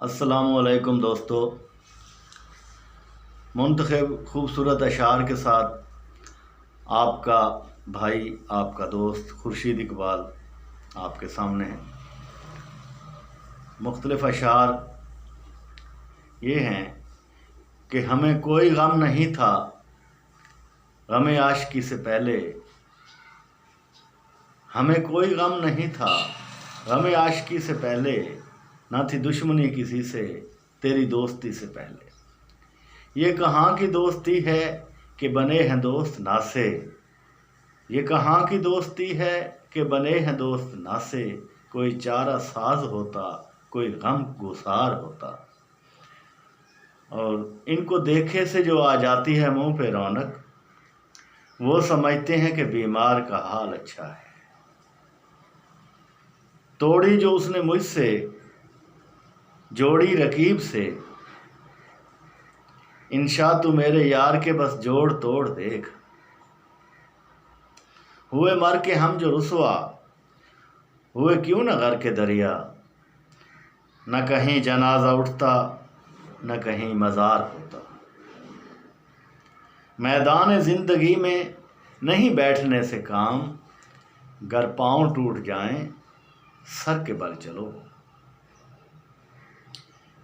अस्सलामुअलैकुम दोस्तों, मुंतखब खूबसूरत अशार के साथ आपका भाई, आपका दोस्त खुर्शीद इकबाल आपके सामने है। मुख्तलिफ अशार ये हैं कि हमें कोई गम नहीं था गम आशिकी से पहले, हमें कोई गम नहीं था गम आशिकी से पहले, ना थी दुश्मनी किसी से तेरी दोस्ती से पहले। ये कहाँ की दोस्ती है कि बने हैं दोस्त नासे, ये कहाँ की दोस्ती है कि बने हैं दोस्त नासे। कोई चारा साज होता, कोई गम गुसार होता। और इनको देखे से जो आ जाती है मुंह पे रौनक, वो समझते हैं कि बीमार का हाल अच्छा है। तोड़ी जो उसने मुझसे जोड़ी रकीब से, इंशा तू मेरे यार के बस जोड़ तोड़ देख। हुए मर के हम जो रुसवा हुए क्यों न घर के दरिया, न कहीं जनाजा उठता न कहीं मज़ार होता। मैदान ज़िंदगी में नहीं बैठने से काम, गर पाँव टूट जाएं सर के बल चलो।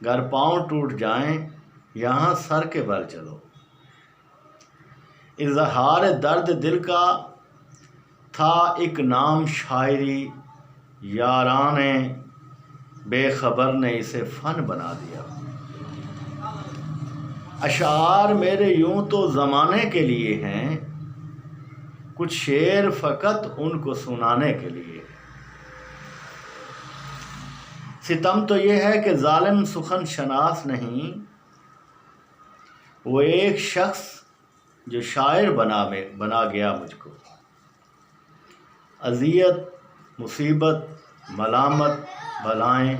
गर पाँव टूट जाएं यहाँ सर के बल चलो। इज़हार दर्द दिल का था एक नाम शायरी, याराने बेखबर ने इसे फ़न बना दिया। अशार मेरे यूं तो ज़माने के लिए हैं, कुछ शेर फ़कत उनको सुनाने के लिए। सितम तो ये है कि जालिम सुखन शनास नहीं, वो एक शख्स जो शायर बना गया मुझको। अज़ियत मुसीबत मलामत भलाएं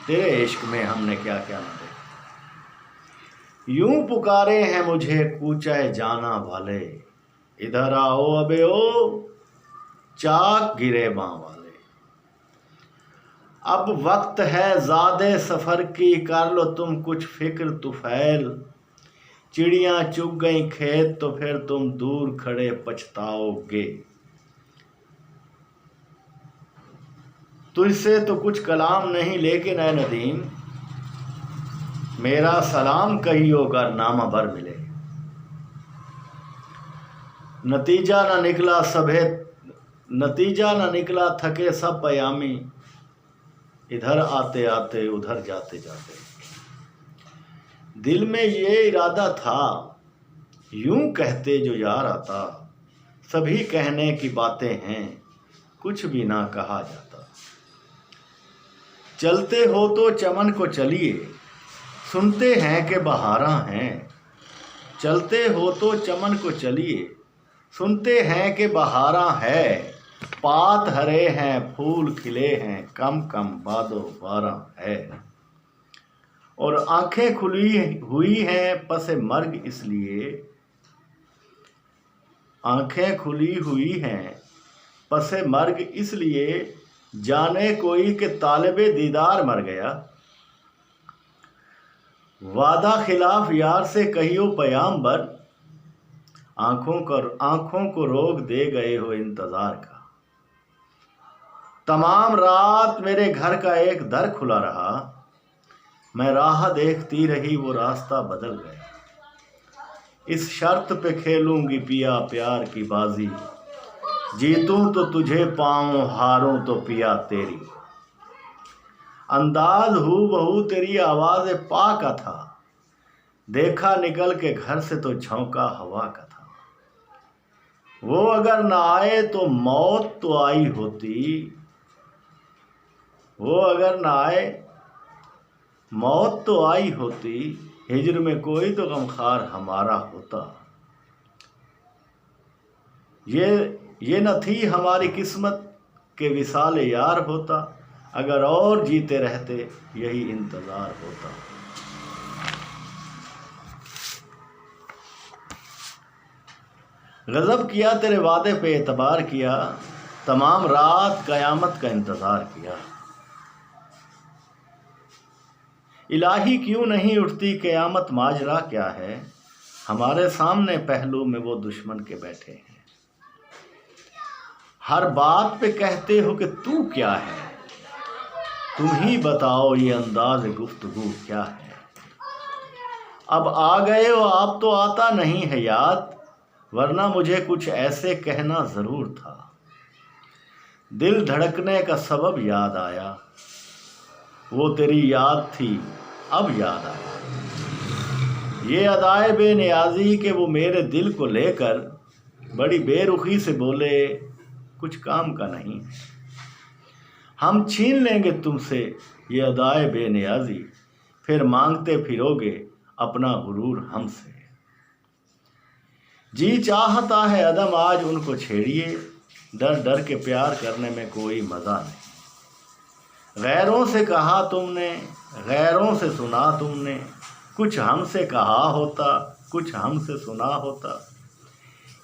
तेरे इश्क में हमने क्या क्या न देखा। यूं पुकारे हैं मुझे कूचाए जाना वाले, इधर आओ अबे ओ चाक गिरे बाँ वाले। अब वक्त है ज़ादे सफ़र की, कर लो तुम कुछ फ़िक्र तुफ़ैल। चिड़ियाँ चुग गई खेत तो फिर तुम दूर खड़े पछताओगे। तुझसे तो कुछ कलाम नहीं लेकिन ऐ नदीम, मेरा सलाम कहियो गर नामा भर मिले। नतीजा न निकला थके सब पयामी, इधर आते आते उधर जाते जाते। दिल में ये इरादा था यूं कहते जो यार आता, सभी कहने की बातें हैं कुछ भी ना कहा जाता। चलते हो तो चमन को चलिए, सुनते हैं कि बहारां हैं। चलते हो तो चमन को चलिए, सुनते हैं कि बहारां है। पात हरे हैं फूल खिले हैं, कम कम बादो बारां है। और आंखें खुली हुई हैं पसे मर्ग इसलिए, आंखें खुली हुई हैं पसे मर्ग इसलिए, जाने कोई के तालिबे दीदार मर गया। वादा खिलाफ यार से कहियो पयाम्बर, आंखों को रोक दे गए हो इंतजार का। तमाम रात मेरे घर का एक दर खुला रहा, मैं राह देखती रही वो रास्ता बदल गया। इस शर्त पे खेलूंगी पिया प्यार की बाजी, जीतूं तो तुझे पाऊं हारूं तो पिया तेरी। अंदाज हूबहू तेरी आवाज़ पा का था, देखा निकल के घर से तो झोंका हवा का था। वो अगर ना आए तो मौत तो आई होती, वो अगर ना आए मौत तो आई होती। हिज्र में कोई तो गमखार हमारा होता। ये न थी हमारी किस्मत के विसाल यार होता, अगर और जीते रहते यही इंतज़ार होता। गज़ब किया तेरे वादे पे एतबार किया, तमाम रात क़यामत का इंतज़ार किया। इलाही क्यों नहीं उठती क़यामत, माजरा क्या है। हमारे सामने पहलू में वो दुश्मन के बैठे हैं। हर बात पे कहते हो कि तू क्या है, तुम ही बताओ ये अंदाज गुफ्तगू क्या है। अब आ गए हो आप तो आता नहीं है याद, वरना मुझे कुछ ऐसे कहना ज़रूर था। दिल धड़कने का सबब याद आया, वो तेरी याद थी अब याद आया। ये अदाए बेनियाज़ी के वो मेरे दिल को लेकर बड़ी बेरुखी से बोले कुछ काम का नहीं है। हम छीन लेंगे तुमसे ये अदाए बेनियाज़ी, फिर मांगते फिरोगे अपना गुरूर हमसे। जी चाहता है अदम आज उनको छेड़िए, डर डर के प्यार करने में कोई मज़ा नहीं। गैरों से कहा तुमने, गैरों से सुना तुमने, कुछ हमसे कहा होता, कुछ हमसे सुना होता।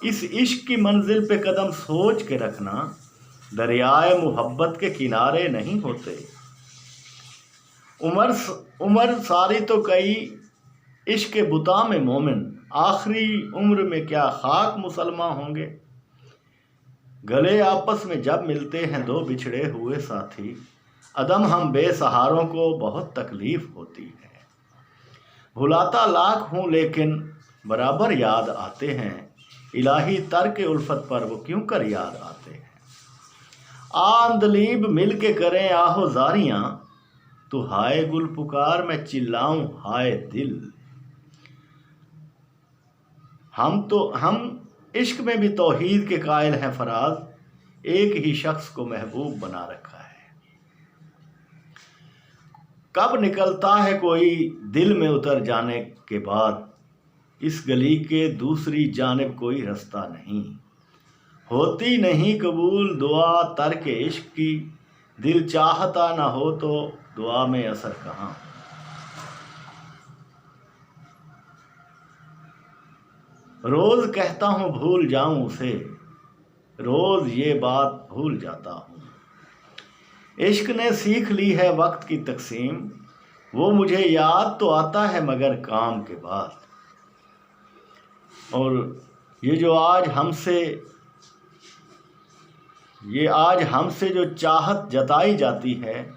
इस इश्क की मंजिल पे कदम सोच के रखना, दरियाए मोहब्बत के किनारे नहीं होते। उम्र सारी तो कई इश्क के बुता में मोमिन, आखिरी उम्र में क्या खाक मुसलमान होंगे। गले आपस में जब मिलते हैं दो बिछड़े हुए साथी, अदम हम बेसहारों को बहुत तकलीफ होती है। भुलाता लाख हूँ लेकिन बराबर याद आते हैं, इलाही तर्क उल्फत पर वो क्यों कर याद आते हैं। आंदलीब मिल के करें आहो जारियां, तो हाय गुल पुकार मैं चिल्लाऊं हाय दिल। हम इश्क में भी तौहीद के कायल हैं फराज, एक ही शख्स को महबूब बना रखा है। कब निकलता है कोई दिल में उतर जाने के बाद, इस गली के दूसरी जानिब कोई रास्ता नहीं। होती नहीं कबूल दुआ तर्क इश्क की, दिल चाहता ना हो तो दुआ में असर कहाँ। रोज़ कहता हूँ भूल जाऊँ उसे, रोज़ ये बात भूल जाता हूँ। इश्क ने सीख ली है वक्त की तकसीम, वो मुझे याद तो आता है मगर काम के बाद। और ये आज हमसे जो चाहत जताई जाती है,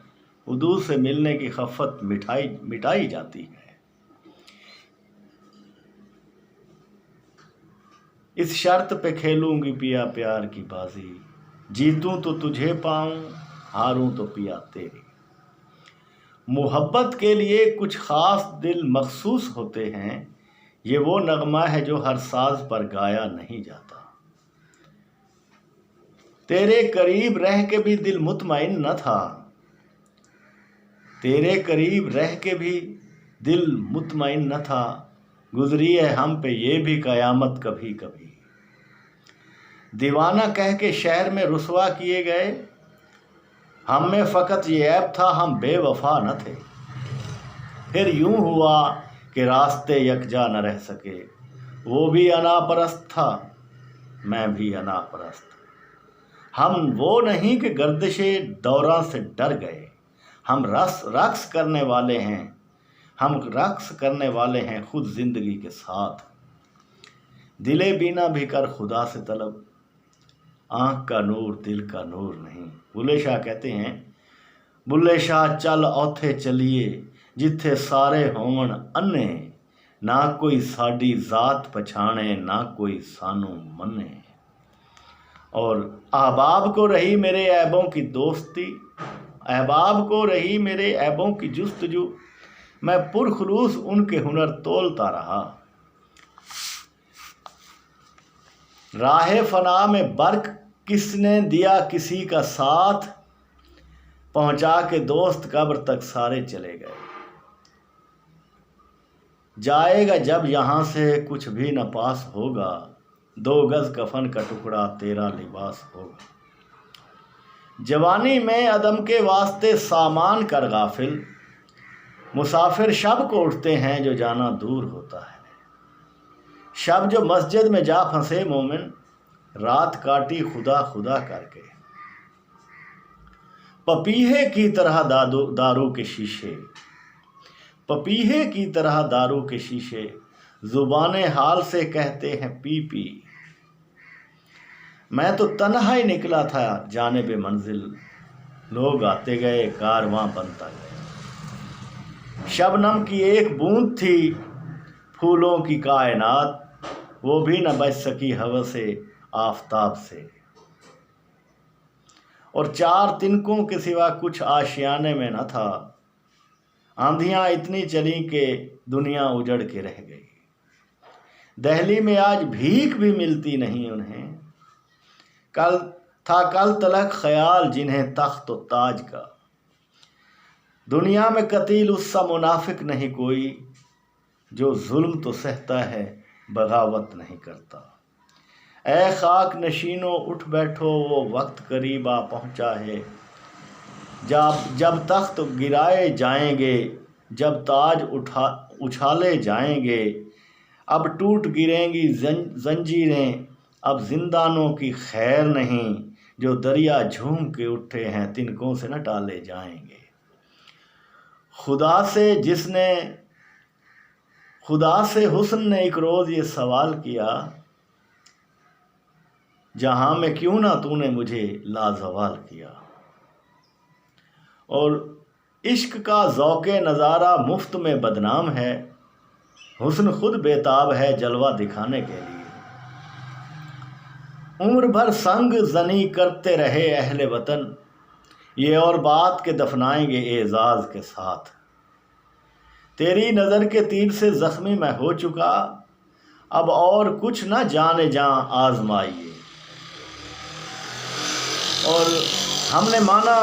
उदू से मिलने की खफत मिटाई जाती है। इस शर्त पे खेलूंगी पिया प्यार की बाजी, जीतूं तो तुझे पाऊं, हारूं तो पिया तेरी। मोहब्बत के लिए कुछ ख़ास दिल मखसूस होते हैं, ये वो नगमा है जो हर साज पर गाया नहीं जाता। तेरे करीब रह के भी दिल मुतमईन न था, तेरे करीब रह के भी दिल मुतमईन न था। गुजरी है हम पे ये भी क़यामत कभी कभी। दीवाना कह के शहर में रुसवा किए गए, हम में फ़कत ये ऐब था हम बेवफा न थे। फिर यूं हुआ कि रास्ते यकजा न रह सके, वो भी अनापरस्त था मैं भी अनापरस्त। हम वो नहीं कि गर्दिशे दौरां से डर गए, हम रक्स करने वाले हैं खुद ज़िंदगी के साथ। दिले बीना भी कर खुदा से तलब, आँख का नूर दिल का नूर नहीं। बुल्ले शाह कहते हैं, बुल्ले शाह चल औथे चलिए, जिथे सारे होवन अन्ने, ना कोई साडी ज़ात पछाणे ना कोई सानू मने। और अहबाब को रही मेरे ऐबों की दोस्ती, अहबाब को रही मेरे ऐबों की जुस्तजू, मैं पुरखुलूस उनके हुनर तोलता रहा। राहे फना में बर्क किसने दिया किसी का साथ, पहुंचा के दोस्त कब्र तक सारे चले गए। जाएगा जब यहाँ से कुछ भी न पास होगा, 2 गज कफन का टुकड़ा तेरा लिबास होगा। जवानी में अदम के वास्ते सामान कर गाफिल, मुसाफिर शब को उठते हैं जो जाना दूर होता है। शब जो मस्जिद में जा फंसे मोमिन, रात काटी खुदा खुदा करके। पपीहे की तरह दारू के शीशे, पपीहे की तरह दारू के शीशे जुबाने हाल से कहते हैं पी पी। मैं तो तन्हा ही निकला था जाने बे मंजिल, लोग आते गए कारवां बनता गया। शबनम की एक बूंद थी फूलों की कायनात, वो भी न बच सकी हवसे आफताब से। और चार तिनकों के सिवा कुछ आशियाने में न था, आंधियां इतनी चली कि दुनिया उजड़ के रह गई। दिल्ली में आज भीख भी मिलती नहीं उन्हें, कल तलक ख्याल जिन्हें तख्त व ताज का। दुनिया में कतील उससा मुनाफिक नहीं कोई, जो जुल्म तो सहता है बगावत नहीं करता। ऐ खाक नशीनों उठ बैठो, वो वक्त करीब आ पहुँचा है। जब तख्त गिराए जाएंगे, जब ताज उछाले जाएंगे, अब टूट गिरेंगी जंजीरें, अब जिंदानों की खैर नहीं। जो दरिया झूम के उठे हैं तिनकों से न टाले जाएंगे। खुदा से हुस्न ने एक रोज़ ये सवाल किया, जहां में क्यों ना तूने मुझे लाजवाल किया। और इश्क का ज़ौक़े नज़ारा मुफ्त में बदनाम है, हुस्न खुद बेताब है जलवा दिखाने के लिए। उम्र भर संग जनी करते रहे अहले वतन, ये और बात के दफनाएंगे एजाज के साथ। तेरी नज़र के तीर से ज़ख्मी मैं हो चुका, अब और कुछ न जाने जहां आजमाइए। और हमने माना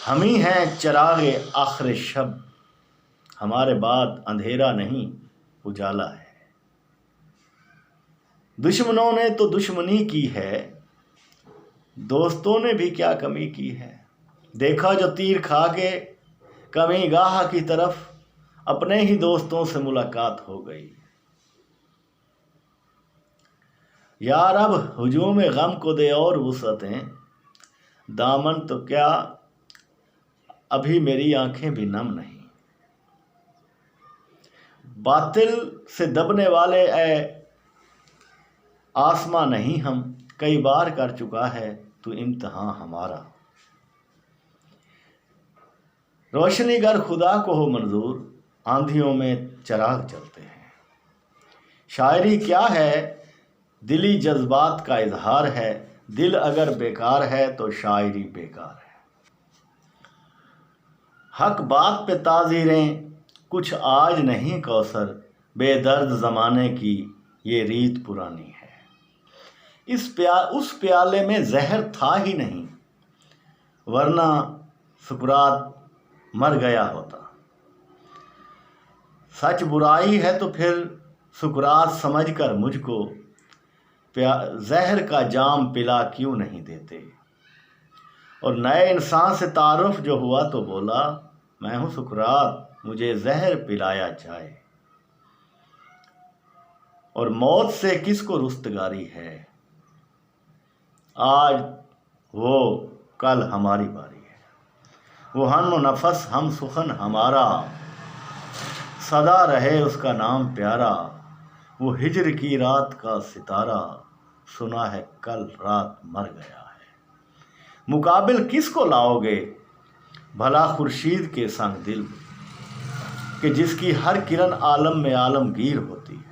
हम ही हैं चिरागे आखिर शब, हमारे बाद अंधेरा नहीं उजाला है। दुश्मनों ने तो दुश्मनी की है, दोस्तों ने भी क्या कमी की है। देखा जो तीर खा के कमी गाह की तरफ, अपने ही दोस्तों से मुलाकात हो गई। यार अब हुजूम गम को दे और वुसअतें, दामन तो क्या अभी मेरी आंखें भी नम नहीं। बातिल से दबने वाले ऐ आसमां नहीं हम, कई बार कर चुका है तू इम्तिहान हमारा। रोशनी गर खुदा को हो मंजूर, आंधियों में चिराग जलते हैं। शायरी क्या है दिली जज्बात का इजहार है, दिल अगर बेकार है तो शायरी बेकार है। हक बात पे ताज़ीरें कुछ आज नहीं कौसर, बेदर्द ज़माने की ये रीत पुरानी है। उस प्याले में जहर था ही नहीं, वरना सुकरात मर गया होता। सच बुराई है तो फिर सुकरात समझकर मुझको जहर का जाम पिला क्यों नहीं देते। और नए इंसान से तारुफ जो हुआ तो बोला, मैं हूँ सुकरात मुझे जहर पिलाया जाए। और मौत से किसको रुस्तगारी है, आज वो कल हमारी बारी है। वो हम नफस हम सुखन हमारा, सदा रहे उसका नाम प्यारा। वो हिजर की रात का सितारा, सुना है कल रात मर गया है। मुकाबिल किसको लाओगे भला खुर्शीद के संग दिल, कि जिसकी हर किरण आलम में आलमगीर होती है।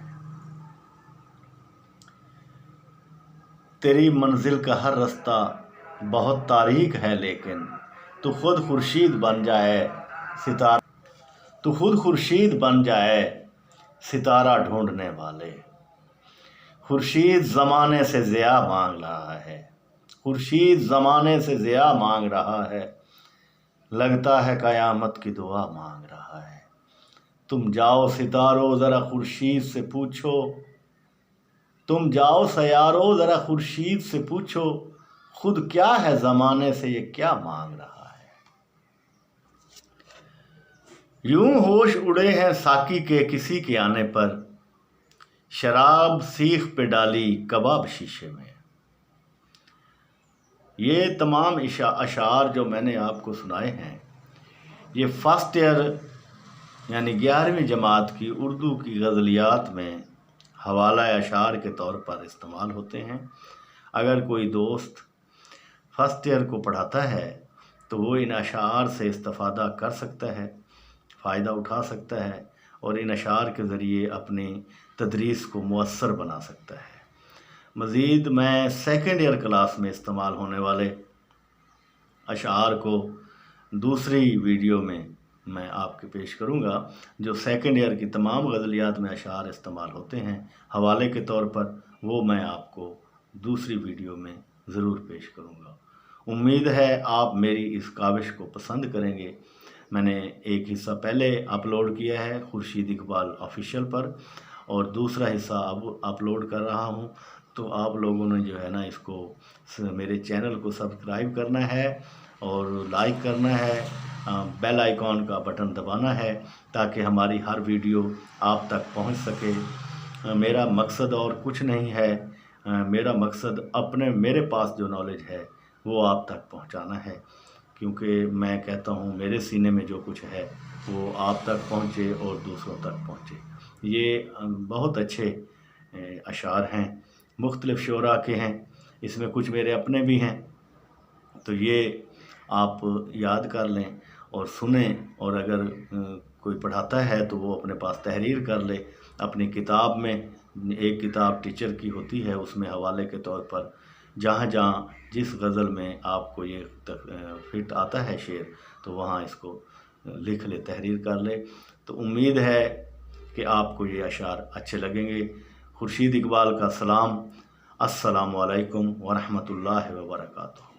तेरी मंजिल का हर रास्ता बहुत तारीक है, लेकिन तू खुद खुर्शीद बन जाए सितारा, तू खुद खुर्शीद बन जाए सितारा ढूंढने वाले। खुर्शीद ज़माने से ज़िया मांग रहा है, खुर्शीद ज़माने से ज़िया मांग रहा है, लगता है क़यामत की दुआ मांग रहा है। तुम जाओ सितारों ज़रा खुर्शीद से पूछो, तुम जाओ सयारो ज़रा खुर्शीद से पूछो, खुद क्या है ज़माने से ये क्या मांग रहा है। यूं होश उड़े हैं साकी के किसी के आने पर, शराब सीख पे डाली कबाब शीशे में। ये तमाम अशार जो मैंने आपको सुनाए हैं, ये फर्स्ट ईयर यानी 11वीं जमात की उर्दू की गज़लियात में हवाला अशार के तौर पर इस्तेमाल होते हैं। अगर कोई दोस्त फर्स्ट ईयर को पढ़ाता है तो वो इन अशार से इस्तिफ़ादा कर सकता है, फ़ायदा उठा सकता है और इन अशार के ज़रिए अपनी तदरीस को मुअस्सर बना सकता है। मज़ीद मैं सेकंड ईयर क्लास में इस्तेमाल होने वाले अशार को दूसरी वीडियो में मैं आपके पेश करूंगा। जो सेकंड ईयर की तमाम गज़लियात में अशार इस्तेमाल होते हैं हवाले के तौर पर, वो मैं आपको दूसरी वीडियो में ज़रूर पेश करूंगा। उम्मीद है आप मेरी इस काविश को पसंद करेंगे। मैंने एक हिस्सा पहले अपलोड किया है खुर्शीद इकबाल ऑफिशियल पर और दूसरा हिस्सा अब अपलोड कर रहा हूँ। तो आप लोगों ने जो है ना इसको मेरे चैनल को सब्सक्राइब करना है और लाइक करना है, बेल आइकॉन का बटन दबाना है ताकि हमारी हर वीडियो आप तक पहुंच सके। मेरा मकसद और कुछ नहीं है, मेरा मकसद मेरे पास जो नॉलेज है वो आप तक पहुंचाना है, क्योंकि मैं कहता हूं मेरे सीने में जो कुछ है वो आप तक पहुंचे और दूसरों तक पहुंचे। ये बहुत अच्छे अशार हैं, मुख्तलिफ़ शोरा के हैं, इसमें कुछ मेरे अपने भी हैं। तो ये आप याद कर लें और सुने, और अगर कोई पढ़ाता है तो वो अपने पास तहरीर कर ले अपनी किताब में। एक किताब टीचर की होती है, उसमें हवाले के तौर पर जहाँ जहाँ जिस गज़ल में आपको ये फिट आता है शेर, तो वहाँ इसको लिख ले, तहरीर कर ले। तो उम्मीद है कि आपको ये अशार अच्छे लगेंगे। खुर्शीद इकबाल का सलाम। अस्सलामु अलैकुम व रहमतुल्लाहि व बरकातुहू।